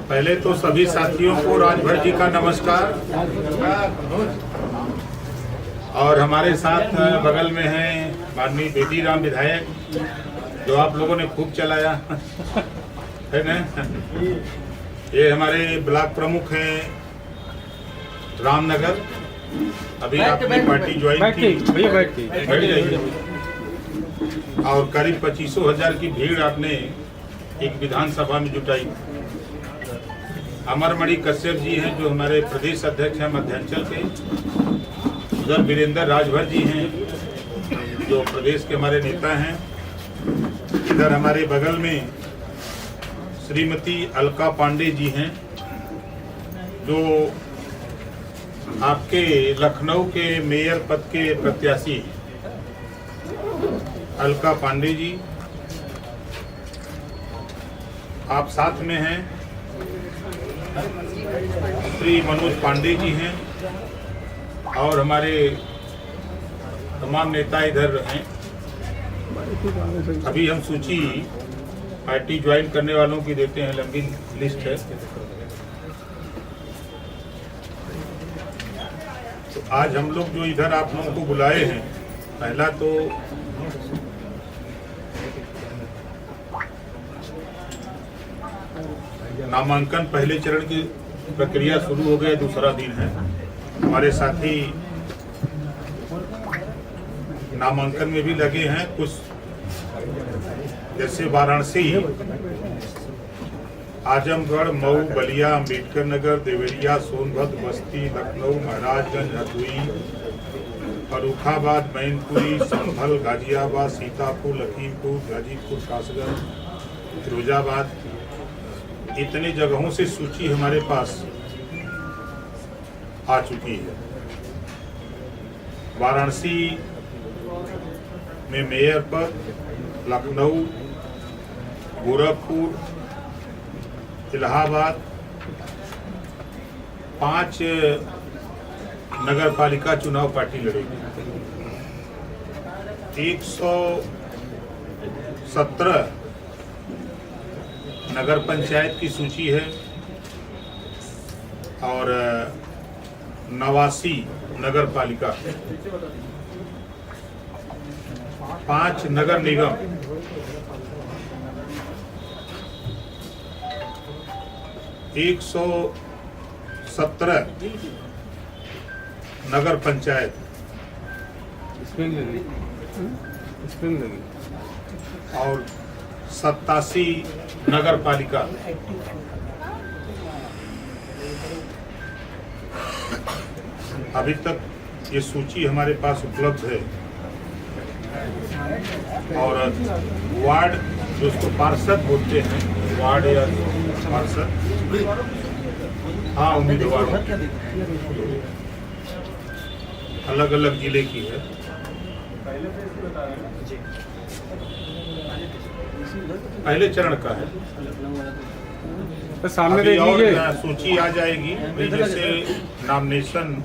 पहले तो सभी साथियों को राजभर जी का नमस्कार। और हमारे साथ बगल में हैं माननीय बेटी राम विधायक, जो आप लोगों ने खूब चलाया है ना। ये हमारे ब्लॉक प्रमुख हैं रामनगर, अभी आपने पार्टी ज्वाइन की, बैठ जाइए। और करीब 25,000 की भीड़ आपने एक विधानसभा में जुटाई। अमरमणि कश्यप जी हैं जो हमारे प्रदेश अध्यक्ष हैं मध्यांचल के। उधर वीरेंद्र राजभर जी हैं जो प्रदेश के हमारे नेता हैं। इधर हमारे बगल में श्रीमती अलका पांडे जी हैं जो आपके लखनऊ के मेयर पद के प्रत्याशी हैं। अलका पांडे जी, आप साथ में हैं। श्री मनोज पांडे जी हैं और हमारे तमाम नेता इधर हैं। अभी हम सूची पार्टी ज्वाइन करने वालों की देते हैं, लंबी लिस्ट है। तो आज हम लोग जो इधर आप लोगों को बुलाए हैं, पहला तो नामांकन पहले चरण की प्रक्रिया शुरू हो गया, दूसरा दिन है। हमारे साथी नामांकन में भी लगे हैं। कुछ जैसे वाराणसी, आजमगढ़, मऊ, बलिया, अम्बेडकर नगर, देवरिया, सोनभद्र, बस्ती, लखनऊ, महाराजगंज, हरदोई, फर्रुखाबाद, मैनपुरी, संभल, गाजियाबाद, सीतापुर, लखीमपुर, गाजीपुर, कासगंज, फिरोजाबाद, इतने जगहों से सूची हमारे पास आ चुकी है। वाराणसी में मेयर पद, लखनऊ, गोरखपुर, इलाहाबाद, 5 नगर पालिका चुनाव पार्टी लड़ेगी। 117 नगर पंचायत की सूची है और 89 नगर पालिका, 5 नगर निगम, 117 नगर पंचायत और 87 नगर पालिका। अभी तक ये सूची हमारे पास उपलब्ध है। और वार्ड, जो उसको पार्षद बोलते हैं, वार्ड या पार्षद, हाँ, उम्मीदवार अलग अलग जिले की है। पहले चरण का है। तो सामने अभी और सूची आ जाएगी। जैसे नॉमिनेशन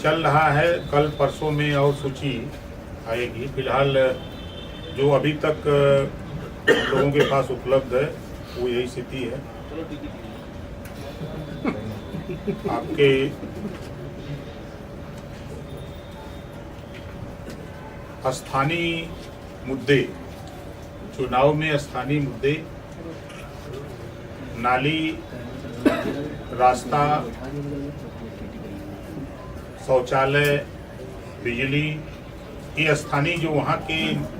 चल रहा है, कल परसों में और सूची आएगी। फिलहाल जो अभी तक लोगों के पास उपलब्ध है वो यही स्थिति है। आपके स्थानीय मुद्दे, चुनाव में स्थानीय मुद्दे, नाली, रास्ता, शौचालय, बिजली, ये स्थानीय जो वहाँ के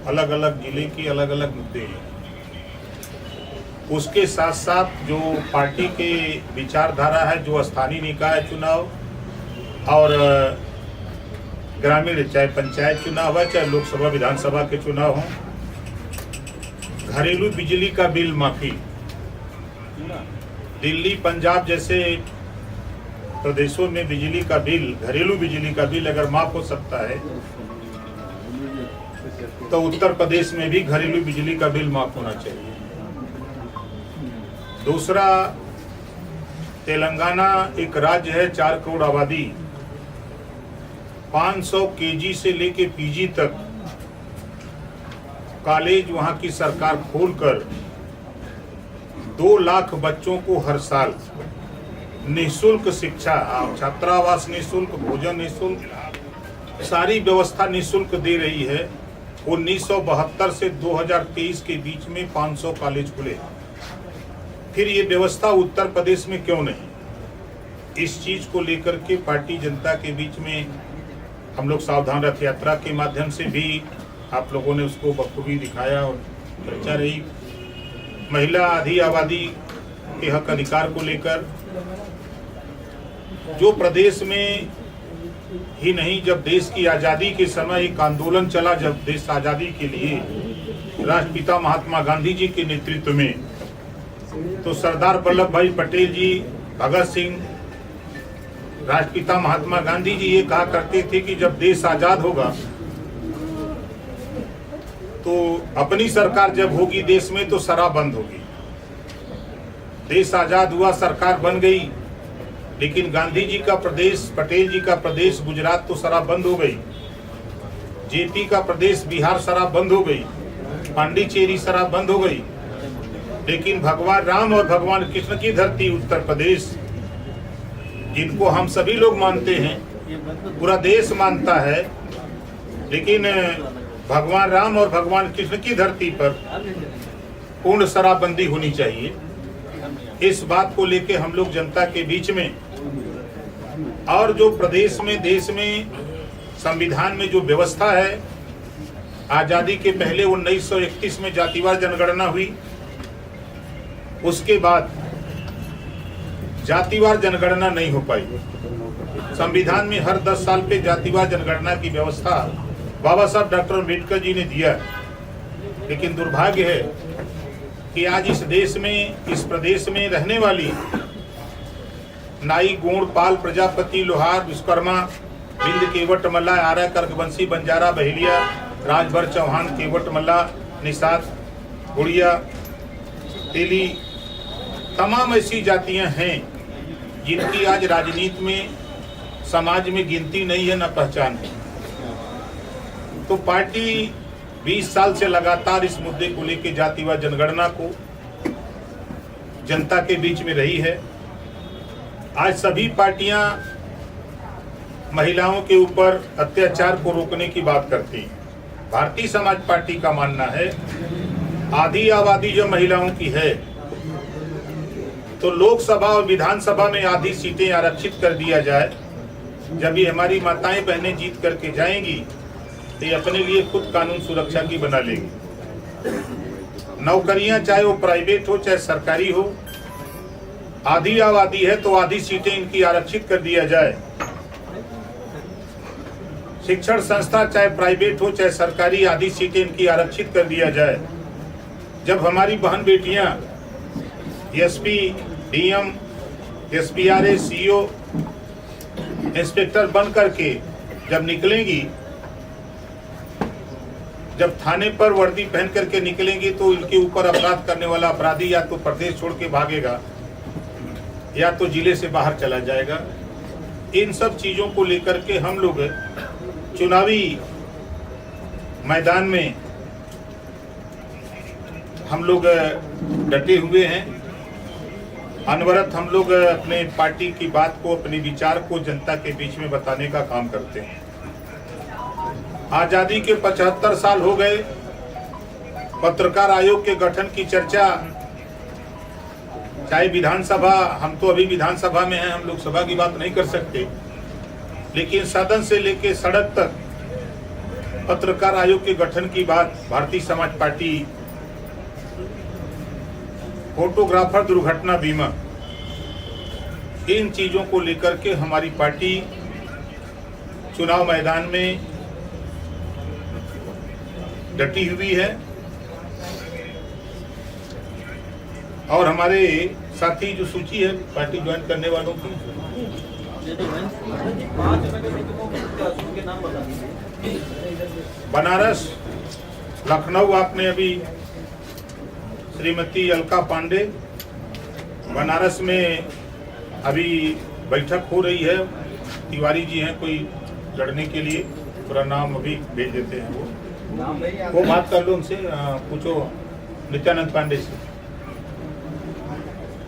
अलग अलग जिले के अलग अलग मुद्दे हैं। उसके साथ साथ जो पार्टी के विचारधारा है, जो स्थानीय निकाय चुनाव और ग्रामीण, चाहे पंचायत चुनाव है, चाहे लोकसभा विधानसभा के चुनाव हों, घरेलू बिजली का बिल माफी। दिल्ली, पंजाब जैसे प्रदेशों में बिजली का बिल, घरेलू बिजली का बिल अगर माफ हो सकता है, तो उत्तर प्रदेश में भी घरेलू बिजली का बिल माफ होना चाहिए। दूसरा, तेलंगाना एक राज्य है, 4 करोड़ आबादी, 500 केजी से लेके पीजी तक कॉलेज वहां की सरकार खोलकर 2 लाख बच्चों को हर साल निःशुल्क शिक्षा, छात्रावास निःशुल्क, भोजन निःशुल्क, सारी व्यवस्था निःशुल्क दे रही है। 1972 से 2023 के बीच में 500 कॉलेज खुले। फिर ये व्यवस्था उत्तर प्रदेश में क्यों नहीं? इस चीज को लेकर के पार्टी जनता के बीच में हम लोग सावधान रथ यात्रा के माध्यम से भी आप लोगों ने उसको बखूबी दिखाया और चर्चा रही। महिला आधी आबादी के हक अधिकार को लेकर जो प्रदेश में ही नहीं, जब देश की आज़ादी के समय एक आंदोलन चला, जब देश आज़ादी के लिए राष्ट्रपिता महात्मा गांधी जी के नेतृत्व में, तो सरदार वल्लभ भाई पटेल जी, भगत सिंह, राष्ट्रपिता महात्मा गांधी जी ये कहा करते थे कि जब देश आजाद होगा तो अपनी सरकार जब होगी देश में तो शराब बंद होगी। देश आजाद हुआ, सरकार बन गई, लेकिन गांधी जी का प्रदेश, पटेल जी का प्रदेश गुजरात तो शराब बंद हो गई, जेपी का प्रदेश बिहार शराब बंद हो गई, पांडिचेरी शराब बंद हो गई, लेकिन भगवान राम और भगवान कृष्ण की धरती उत्तर प्रदेश, जिनको हम सभी लोग मानते हैं, पूरा देश मानता है, लेकिन भगवान राम और भगवान कृष्ण की धरती पर पूर्ण शराबबंदी होनी चाहिए। इस बात को लेके हम लोग जनता के बीच में, और जो प्रदेश में, देश में संविधान में जो व्यवस्था है, आजादी के पहले 1931 में जातिवार जनगणना हुई, उसके बाद जातिवार जनगणना नहीं हो पाई। संविधान में हर 10 साल पे जातिवार जनगणना की व्यवस्था बाबा साहब डॉक्टर अम्बेडकर जी ने दिया, लेकिन दुर्भाग्य है कि आज इस देश में, इस प्रदेश में रहने वाली नाई, गोंड, पाल, प्रजापति, लोहार, विश्वकर्मा, बिंद, केवट, मल्ला, आर्य, कर्कवंशी, बंजारा, बहेलिया, राजभर, चौहान, केवट, मल्ला, निषाद, गुड़िया, तेली, तमाम ऐसी जातियां हैं जिनकी आज राजनीति में, समाज में गिनती नहीं है, न पहचान है। तो पार्टी 20 साल से लगातार इस मुद्दे को लेकर जातिवार जनगणना को जनता के बीच में रही है। आज सभी पार्टियां महिलाओं के ऊपर अत्याचार को रोकने की बात करती हैं। भारतीय समाज पार्टी का मानना है आधी आबादी जो महिलाओं की है, तो लोकसभा और विधानसभा में आधी सीटें आरक्षित कर दिया जाए। जब ये हमारी माताएं बहनें जीत करके जाएंगी तो ये अपने लिए खुद कानून सुरक्षा की बना लेगी। नौकरियां चाहे वो प्राइवेट हो चाहे सरकारी हो, आधी आबादी है तो आधी सीटें इनकी आरक्षित कर दिया जाए। शिक्षण संस्था चाहे प्राइवेट हो चाहे सरकारी, आधी सीटें इनकी आरक्षित कर दिया जाए। जब हमारी बहन बेटियां एसपी, डीएम, एसपीआरए, सीओ, इंस्पेक्टर बन करके जब निकलेंगी, जब थाने पर वर्दी पहन करके निकलेंगी, तो इनके ऊपर अपराध करने वाला अपराधी या तो प्रदेश छोड़ के भागेगा या तो जिले से बाहर चला जाएगा। इन सब चीजों को लेकर के हम लोग चुनावी मैदान में हम लोग डटे हुए हैं। अनवरत हम लोग अपने पार्टी की बात को, अपने विचार को जनता के बीच में बताने का काम करते हैं। आजादी के 75 साल हो गए। पत्रकार आयोग के गठन की चर्चा, चाहे विधानसभा, हम तो अभी विधानसभा में हैं, हम लोकसभा की बात नहीं कर सकते, लेकिन सदन से लेके सड़क तक पत्रकार आयोग के गठन की बात भारतीय समाज पार्टी, फोटोग्राफर दुर्घटना बीमा, इन चीजों को लेकर के हमारी पार्टी चुनाव मैदान में डटी हुई है। और हमारे साथी जो सूची है पार्टी ज्वाइन करने वालों की, बनारस, लखनऊ आपने अभी श्रीमती अलका पांडे, बनारस में अभी बैठक हो रही है। तिवारी जी हैं कोई लड़ने के लिए पूरा नाम अभी भेज देते हैं वो बात कर लो उनसे, पूछो नित्यानंद पांडे से,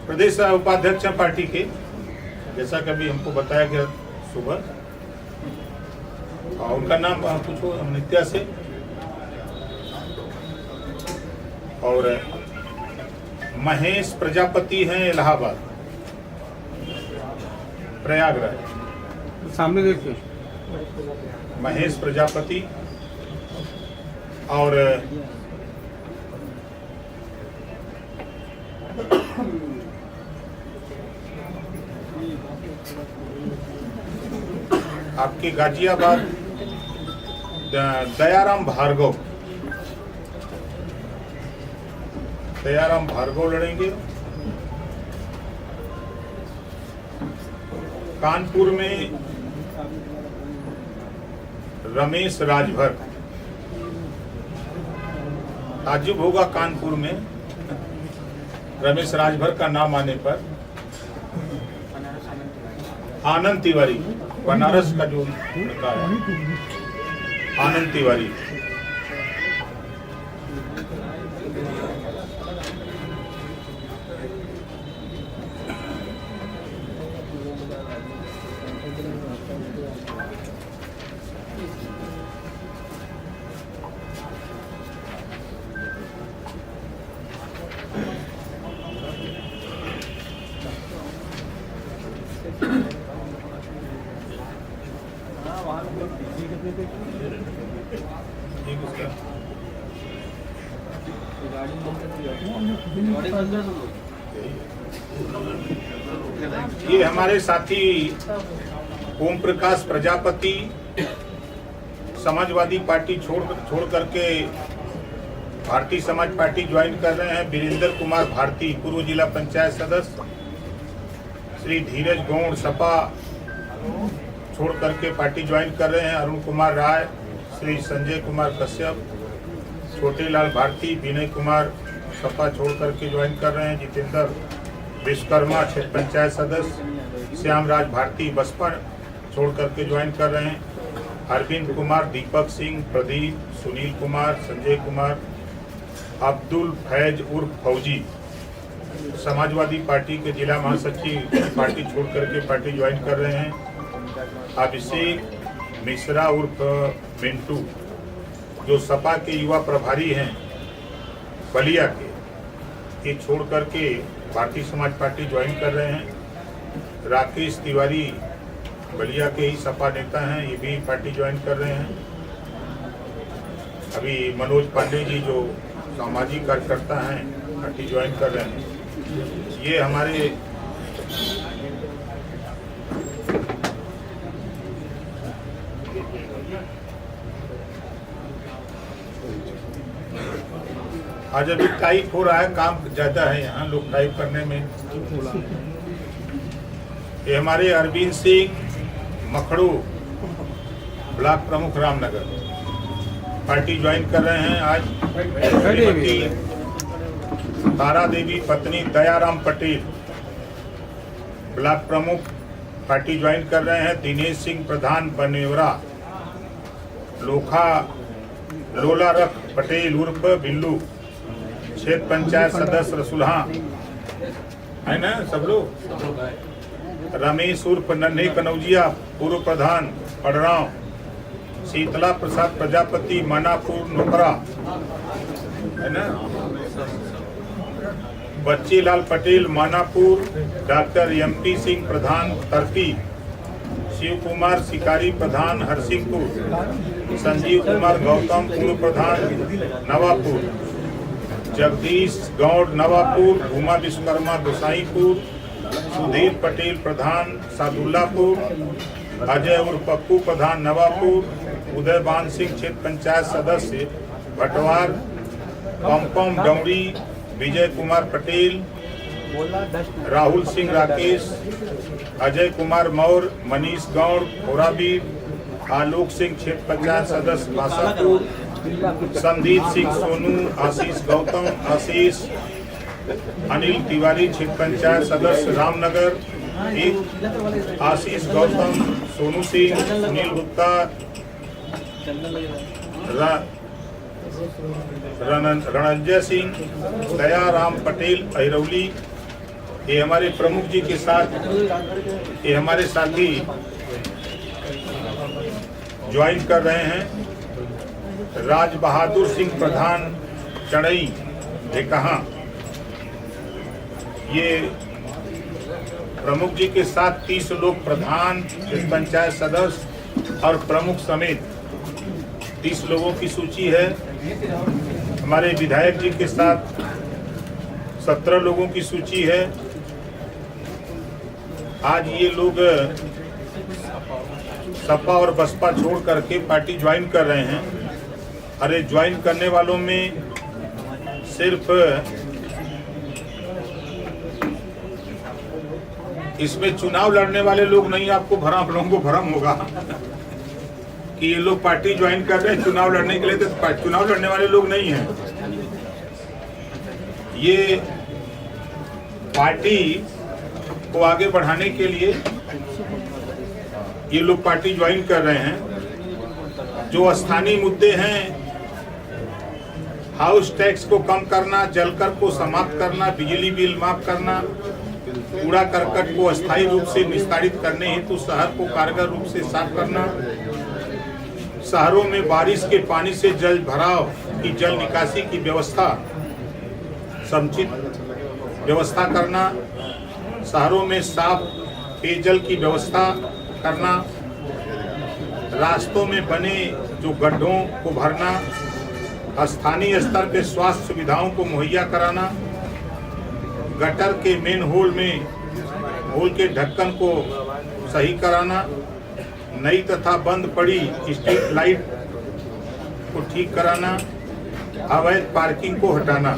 प्रदेश उपाध्यक्ष हैं पार्टी के, जैसा कभी हमको बताया गया सुबह। उनका नाम पूछो नित्या से। और महेश प्रजापति हैं इलाहाबाद, प्रयागराज। सामने देखिए महेश प्रजापति। और आपके गाजियाबाद दयाराम भार्गव, दयाराम भार्गव लड़ेंगे। कानपुर में रमेश राजभर। ताज्जुब होगा कानपुर में रमेश राजभर का नाम आने पर। आनंद तिवारी, बनारस का जो लड़का है आनंद तिवारी। ये हमारे साथी ओम प्रकाश प्रजापति समाजवादी पार्टी छोड़ करके भारतीय समाज पार्टी ज्वाइन कर रहे हैं। वीरेंद्र कुमार भारती पूर्व जिला पंचायत सदस्य। श्री धीरज गौड़ सपा छोड़ करके पार्टी ज्वाइन कर रहे हैं। अरुण कुमार राय, श्री संजय कुमार कश्यप, छोटेलाल भारती, विनय कुमार सपा छोड़ करके ज्वाइन कर रहे हैं। जितेंद्र विश्वकर्मा क्षेत्र पंचायत सदस्य। श्यामराज भारती बसपा छोड़ करके ज्वाइन कर रहे हैं। अरविंद कुमार, दीपक सिंह, प्रदीप, सुनील कुमार, संजय कुमार, अब्दुल फैज उर्फ फौजी समाजवादी पार्टी के जिला महासचिव पार्टी छोड़ करके पार्टी ज्वाइन कर रहे हैं। अभिषेक मिश्रा उर्फ मिंटू जो सपा के युवा प्रभारी हैं बलिया के, ये छोड़ करके भारतीय समाज पार्टी ज्वाइन कर रहे हैं। राकेश तिवारी बलिया के ही सपा नेता हैं, ये भी पार्टी ज्वाइन कर रहे हैं। अभी मनोज पांडे जी जो सामाजिक कार्यकर्ता हैं पार्टी ज्वाइन कर रहे हैं। ये हमारे आज अभी टाइप हो रहा है, काम ज्यादा है यहाँ, लोग टाइप करने में। ये हमारे अरविंद सिंह मखड़ू ब्लॉक प्रमुख रामनगर पार्टी ज्वाइन कर रहे हैं। आज श्रीमती तारा देवी पत्नी दयाराम पटेल ब्लॉक प्रमुख पार्टी ज्वाइन कर रहे हैं। दिनेश सिंह प्रधान बनेवरा, लोला रख पटेल उर्फ बिल्लू क्षेत्र पंचायत सदस्य रसुल्हा, है ना सब लोग। रमेश उर्फ नन्हे कनौजिया पूर्व प्रधान पड़राव। शीतला प्रसाद प्रजापति मानापुर नोकरा, है ना। बच्चीलाल पटेल मानापुर। डॉक्टर एमपी सिंह प्रधान तरती। शिव कुमार शिकारी प्रधान हरसिंहपुर। संजीव कुमार गौतम पूर्व प्रधान नवापुर। जगदीश गौड़ नवापुर। उमा विश्वकर्मा गोसाईपुर। सुधीर पटेल प्रधान सादुल्लापुर। अजय उर्फ पप्पू प्रधान नवापुर। उदयबान सिंह क्षेत्र पंचायत सदस्य भटवार। पम्पम डौड़ी। विजय कुमार पटेल। राहुल सिंह राकेश। अजय कुमार मौर्य। मनीष गौड़ खोराबीर। आलोक सिंह क्षेत्र पंचायत सदस्य बासापुर। संदीप सिंह सोनू। आशीष गौतम आशीष। अनिल तिवारी क्षेत्र पंचायत सदस्य रामनगर। एक आशीष गौतम, सोनू सिंह, सुनील गुप्ता, रणंजय सिंह, दयाराम पटेल अहिरौली, ये हमारे प्रमुख जी के साथ ये हमारे साथी ज्वाइन कर रहे हैं। राज बहादुर सिंह प्रधान चढ़ई कहाँ, ये प्रमुख जी के साथ 30 लोग प्रधान, पंचायत सदस्य और प्रमुख समेत 30 लोगों की सूची है। हमारे विधायक जी के साथ 17 लोगों की सूची है। आज ये लोग सपा और बसपा छोड़ करके पार्टी ज्वाइन कर रहे हैं। अरे ज्वाइन करने वालों में सिर्फ इसमें चुनाव लड़ने वाले लोग नहीं, आपको भ्रम, लोगों को भ्रम होगा कि ये लोग पार्टी ज्वाइन कर रहे हैं चुनाव लड़ने के लिए, तो चुनाव लड़ने वाले लोग नहीं हैं। ये पार्टी को आगे बढ़ाने के लिए ये लोग पार्टी ज्वाइन कर रहे हैं। जो स्थानीय मुद्दे हैं, हाउस टैक्स को कम करना, जलकर को समाप्त करना, बिजली बिल माफ करना, कूड़ा करकट को अस्थायी रूप से निस्तारित करने हेतु शहर को कारगर रूप से साफ करना, शहरों में बारिश के पानी से जल भराव की जल निकासी की व्यवस्था समुचित व्यवस्था करना, शहरों में साफ पेयजल की व्यवस्था करना, रास्तों में बने जो गड्ढों को भरना, स्थानीय स्तर पे स्वास्थ्य सुविधाओं को मुहैया कराना, गटर के मेन होल में होल के ढक्कन को सही कराना, नई तथा बंद पड़ी स्ट्रीट लाइट को ठीक कराना, अवैध पार्किंग को हटाना।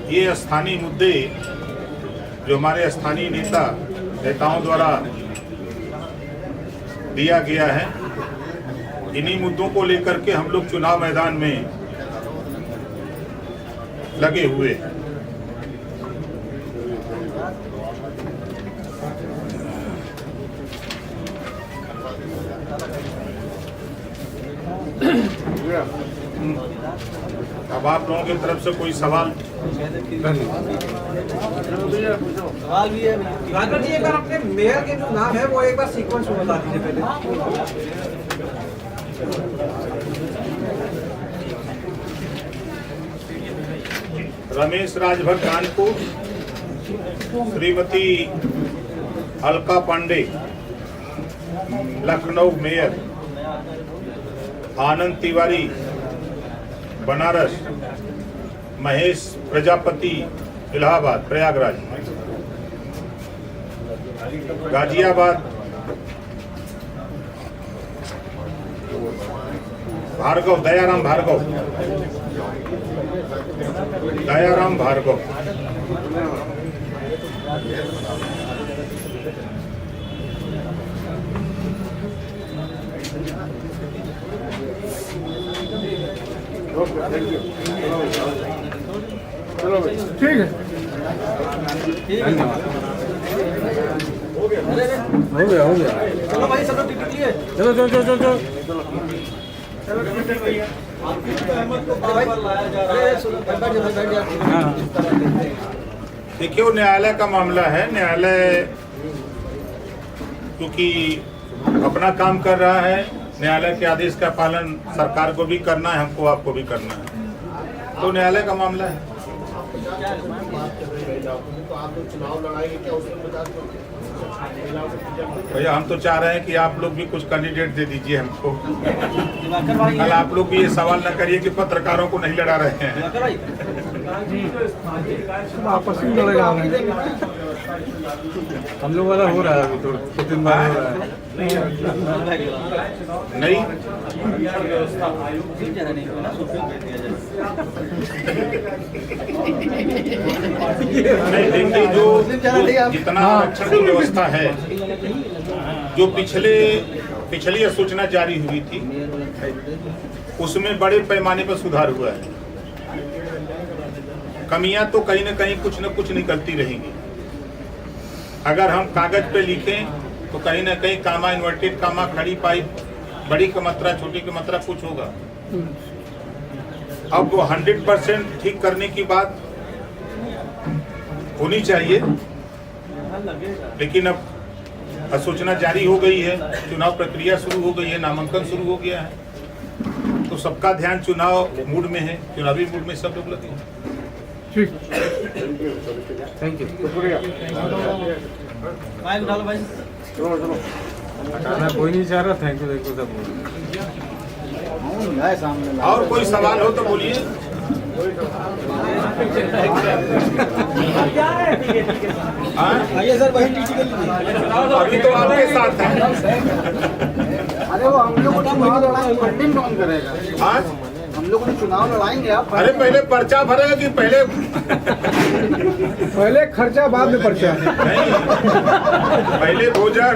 ये स्थानीय मुद्दे जो हमारे स्थानीय नेताओं द्वारा दिया गया है, इन्हीं मुद्दों को लेकर के हम लोग चुनाव मैदान में लगे हुए हैं। अब आप लोगों की तरफ से कोई सवाल? सवाल भी है राघव जी, एक बार अपने मेयर के जो नाम है वो एक बार सीक्वेंस में बता दीजिए पहले। रमेश राजभर कानपुर, श्रीमती अलका पांडे लखनऊ मेयर, आनंद तिवारी बनारस, महेश प्रजापति इलाहाबाद प्रयागराज, गाजियाबाद भार्गव, दयाराम भार्गव, चलो भाई, ठीक है, हो गया। चलो भाई, सब लोग टिकट लिए। चलो। देखिए, वो न्यायालय का मामला है। न्यायालय क्योंकि अपना काम कर रहा है, न्यायालय के आदेश का पालन सरकार को भी करना है, हमको आपको भी करना है, तो न्यायालय का मामला है। भैया, हम तो चाह रहे हैं कि आप लोग भी कुछ कैंडिडेट दे दीजिए हमको। कल आप लोग भी ये सवाल न करिए कि पत्रकारों को नहीं लड़ा रहे हैं। आपस में लड़ेगा, हम लोग वाला हो रहा है, तो 3 बार हो रहा है। नहीं, देखिए, जो जितना आरक्षण की व्यवस्था है, जो पिछली सूचना जारी हुई थी, उसमें बड़े पैमाने पर सुधार हुआ है। कमियां तो कहीं न कहीं कुछ न कुछ निकलती रहेंगी। अगर हम कागज पे लिखें तो कहीं ना कहीं कामा, इन्वर्टेड कामा, खड़ी पाइप, बड़ी की मात्रा, छोटी की मात्रा कुछ होगा। अब वो 100% ठीक करने की बात होनी चाहिए, लेकिन अब अधिसूचना जारी हो गई है, चुनाव प्रक्रिया शुरू हो गई है, नामांकन शुरू हो गया है, तो सबका ध्यान चुनाव मूड में है, चुनावी मूड में सब लोग लगे हैं। ठीक। Thank you. हटाना कोई नहीं चाह रहा, थैंक यू देखो सब। और कोई सवाल हो तो बोलिए। हाँ? आइए सर, वही टीसी के लिए। अभी तो आपके साथ है। अरे वो हम लोग चुनाव लड़ाएंगे, फंडिंग कौन करेगा? हाँ? हम लोग चुनाव लड़ाएंगे आप। अरे पहले पर्चा भरेगा कि पहले? पहले खर्चा बाद में पर्चा। नहीं, पहले भोजन।